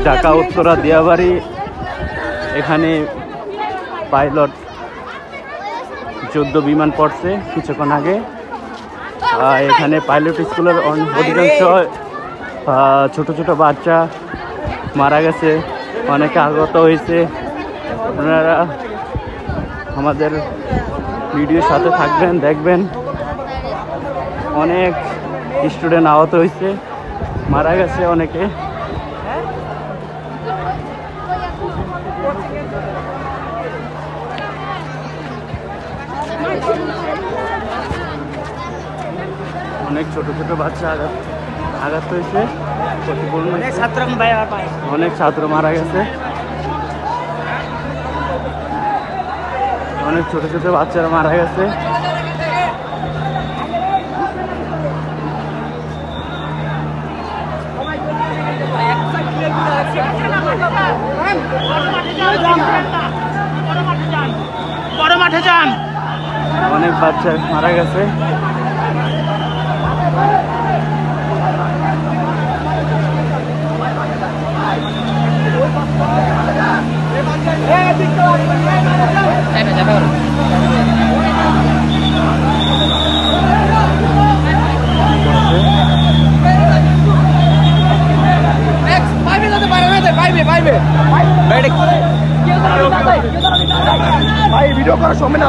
ঢাকা উত্তরা দিয়াবাড়ি, এখানে পাইলট 14 বিমান পড়ছে কিছুক্ষণ আগে। এখানে পাইলট স্কুলের অধিকাংশ ছোট ছোট বাচ্চা মারা গেছে, অনেকে আহত হয়েছে। আপনারা আমাদের ভিডিওর সাথে থাকবেন, দেখবেন। অনেক স্টুডেন্ট আহত হয়েছে, মারা গেছে অনেকে। অনেক ছোট ছোট বাচ্চা আঘাত হয়েছে, অনেক ছাত্র মারা গেছে, অনেক ছোট ছোট বাচ্চারা মারা গেছে। বড় মাঠে যান, অনেক বাচ্চা মারা গেছে। ভিডিও করার সময় না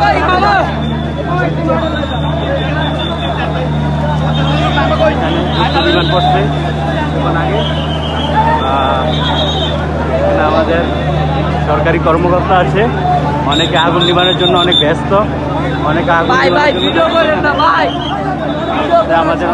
বিমান পড়ছে আগে। আমাদের সরকারি কর্মকর্তা আছে, অনেকে আগুন নিবানোর জন্য অনেক ব্যস্ত, অনেকে আগুন ভাই ভিডিও করেন না ভাই, আমাদের